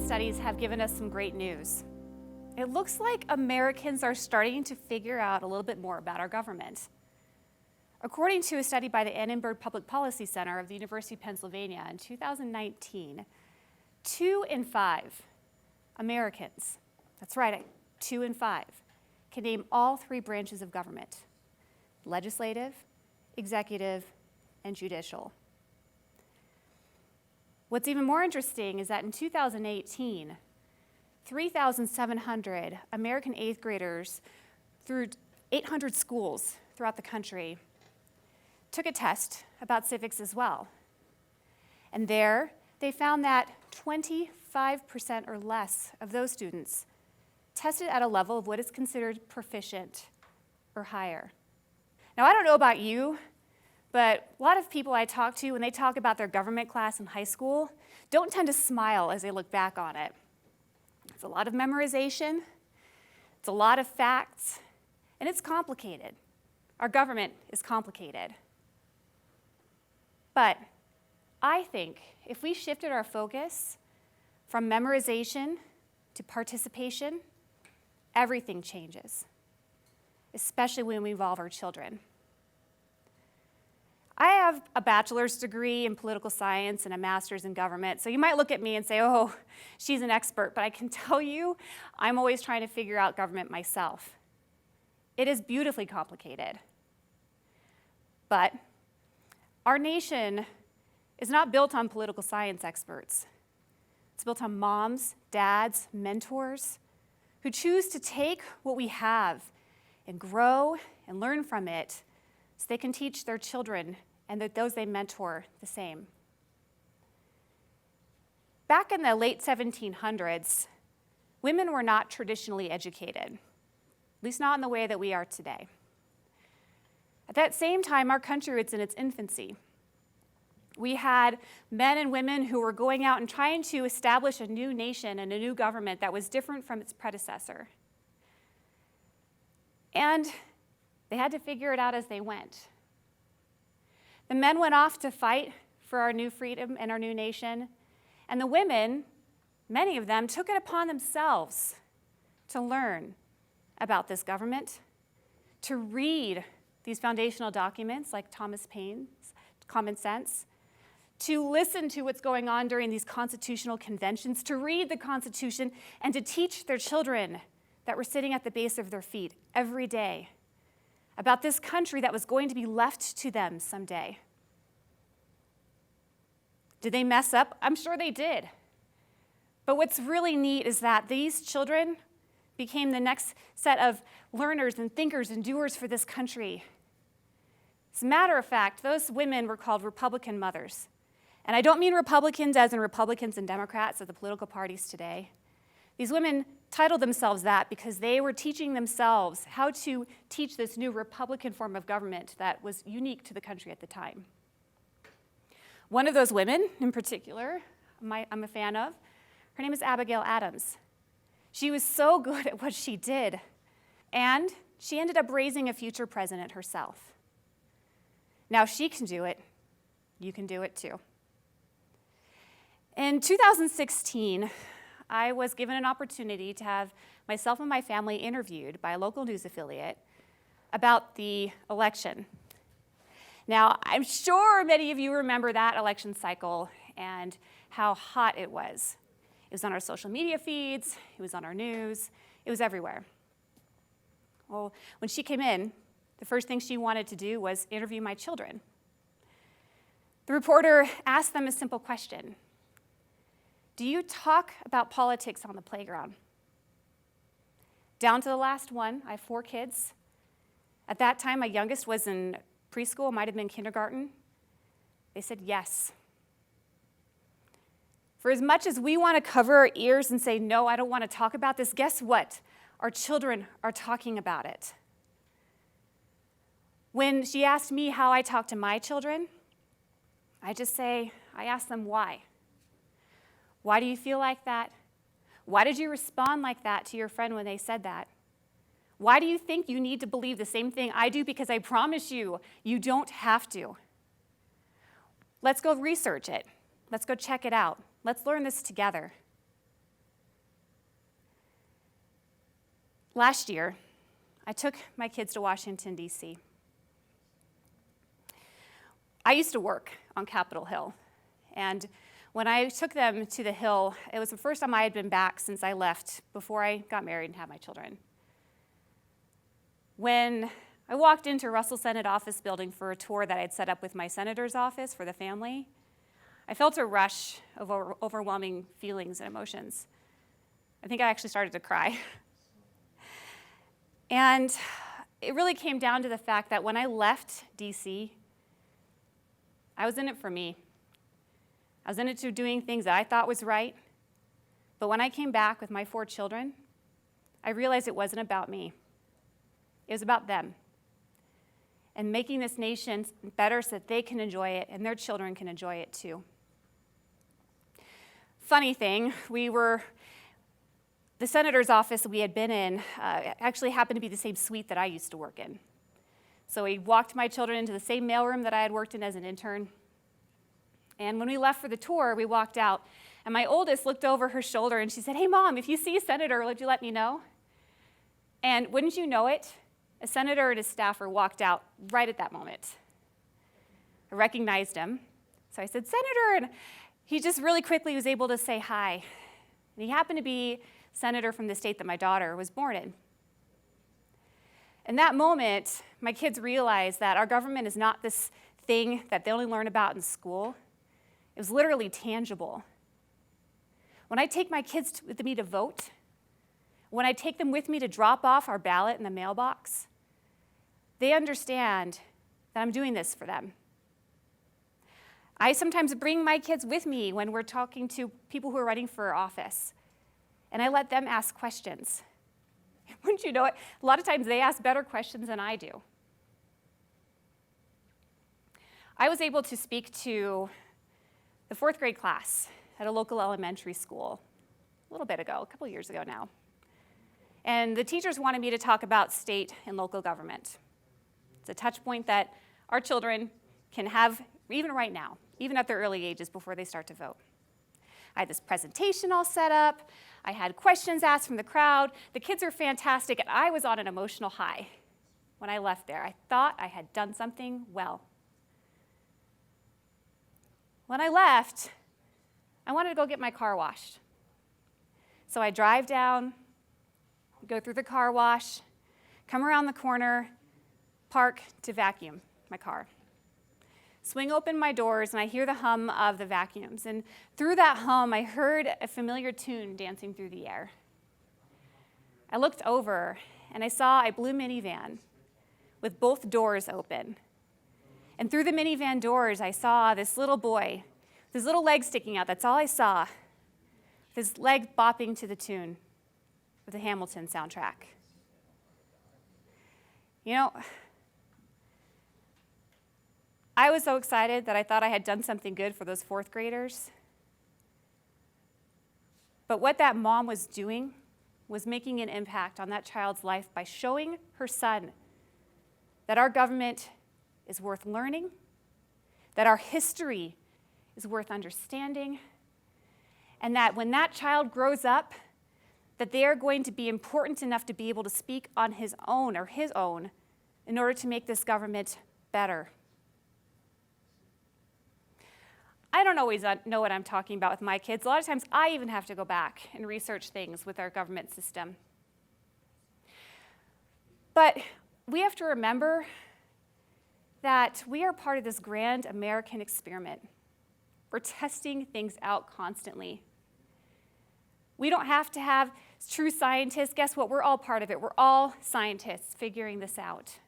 studies have given us some great news. It looks like Americans are starting to figure out a little bit more about our government. According to a study by the Annenberg Public Policy Center of the University of Pennsylvania in 2019, 2 in 5 Americans, that's right, 2 in 5, can name all 3 branches of government: legislative, executive, and judicial. What's even more interesting is that in 2018, 3,700 American 8th graders through 800 schools throughout the country took a test about civics as well. And there, they found that 25% or less of those students tested at a level of what is considered proficient or higher. Now, I don't know about you, but a lot of people I talk to, when they talk about their government class in high school, don't tend to smile as they look back on it. It's a lot of memorization, it's a lot of facts, and it's complicated. Our government is complicated. But I think if we shifted our focus from memorization to participation, everything changes, especially when we involve our children. I have a bachelor's degree in political science and a master's in government, so you might look at me and say, oh, she's an expert, but I can tell you, I'm always trying to figure out government myself. It is beautifully complicated. But our nation is not built on political science experts. It's built on moms, dads, mentors who choose to take what we have and grow and learn from it so they can teach their children and those they mentor the same. Back in the late 1700s, women were not traditionally educated, at least not in the way that we are today. At that same time, our country was in its infancy. We had men and women who were going out and trying to establish a new nation and a new government that was different from its predecessor. And they had to figure it out as they went. The men went off to fight for our new freedom and our new nation, and the women, many of them, took it upon themselves to learn about this government, to read these foundational documents like Thomas Paine's Common Sense, to listen to what's going on during these constitutional conventions, to read the Constitution, and to teach their children that were sitting at the base of their feet every day about this country that was going to be left to them someday. Did they mess up? I'm sure they did. But what's really neat is that these children became the next set of learners and thinkers and doers for this country. As a matter of fact, those women were called Republican mothers. And I don't mean Republicans as in Republicans and Democrats of the political parties today. These women titled themselves that because they were teaching themselves how to teach this new Republican form of government that was unique to the country at the time. One of those women in particular, I'm a fan of, her name is Abigail Adams. She was so good at what she did, and she ended up raising a future president herself. Now, if she can do it, you can do it too. In 2016, I was given an opportunity to have myself and my family interviewed by a local news affiliate about the election. Now, I'm sure many of you remember that election cycle and how hot it was. It was on our social media feeds, it was on our news, it was everywhere. Well, when she came in, the first thing she wanted to do was interview my children. The reporter asked them a simple question. Do you talk about politics on the playground? Down to the last one, I have 4 kids. At that time, my youngest was in preschool, might have been kindergarten. They said yes. For as much as we want to cover our ears and say, no, I don't want to talk about this, guess what? Our children are talking about it. When she asked me how I talk to my children, I ask them why. Why do you feel like that? Why did you respond like that to your friend when they said that? Why do you think you need to believe the same thing I do? Because I promise you, you don't have to. Let's go research it. Let's go check it out. Let's learn this together. Last year, I took my kids to Washington, D.C. I used to work on Capitol Hill, and when I took them to the Hill, it was the first time I had been back since I left before I got married and had my children. When I walked into Russell Senate office building for a tour that I'd set up with my senator's office for the family, I felt a rush of overwhelming feelings and emotions. I think I actually started to cry. And it really came down to the fact that when I left DC, I was in it for me. I was in it to doing things that I thought was right. But when I came back with my 4 children, I realized it wasn't about me. It was about them. And making this nation better so that they can enjoy it and their children can enjoy it too. Funny thing, the senator's office we had been in actually happened to be the same suite that I used to work in. So we walked my children into the same mailroom that I had worked in as an intern. And when we left for the tour, we walked out, and my oldest looked over her shoulder and she said, "Hey, Mom, if you see a senator, would you let me know?" And wouldn't you know it, a senator and his staffer walked out right at that moment. I recognized him, so I said, "Senator," and he just really quickly was able to say hi. And he happened to be senator from the state that my daughter was born in. In that moment, my kids realized that our government is not this thing that they only learn about in school. It was literally tangible. When I take my kids with me to vote, when I take them with me to drop off our ballot in the mailbox, they understand that I'm doing this for them. I sometimes bring my kids with me when we're talking to people who are running for office, and I let them ask questions. Wouldn't you know it? A lot of times they ask better questions than I do. I was able to speak to the 4th grade class at a local elementary school a little bit ago, a couple years ago now. And the teachers wanted me to talk about state and local government. It's a touch point that our children can have even right now, even at their early ages before they start to vote. I had this presentation all set up. I had questions asked from the crowd. The kids are fantastic, and I was on an emotional high when I left there. I thought I had done something well. When I left, I wanted to go get my car washed. So I drive down, go through the car wash, come around the corner, park to vacuum my car. Swing open my doors, and I hear the hum of the vacuums. And through that hum, I heard a familiar tune dancing through the air. I looked over, and I saw a blue minivan with both doors open. And through the minivan doors, I saw this little boy, with his little leg sticking out. That's all I saw. With his leg bopping to the tune of the Hamilton soundtrack. You know, I was so excited that I thought I had done something good for those 4th graders. But what that mom was doing was making an impact on that child's life by showing her son that our government is worth learning, that our history is worth understanding, and that when that child grows up, that they are going to be important enough to be able to speak on his own in order to make this government better. I don't always know what I'm talking about with my kids. A lot of times I even have to go back and research things with our government system. But we have to remember that we are part of this grand American experiment. We're testing things out constantly. We don't have to have true scientists. Guess what? We're all part of it. We're all scientists figuring this out.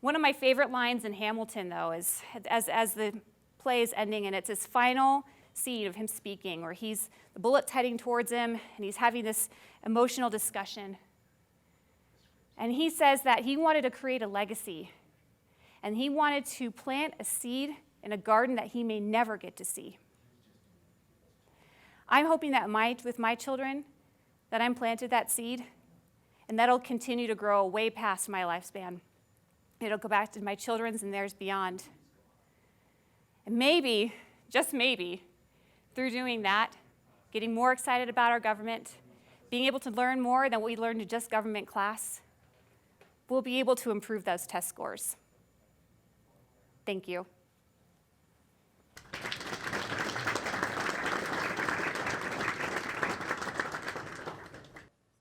One of my favorite lines in Hamilton, though, is as the play is ending, and it's his final scene of him speaking, where the bullet's heading towards him, and he's having this emotional discussion. And he says that he wanted to create a legacy, and he wanted to plant a seed in a garden that he may never get to see. I'm hoping that with my children, that I'm planted that seed, and that'll continue to grow way past my lifespan. It'll go back to my children's and theirs beyond. And maybe, just maybe, through doing that, getting more excited about our government, being able to learn more than what we learned in just government class, we'll be able to improve those test scores. Thank you.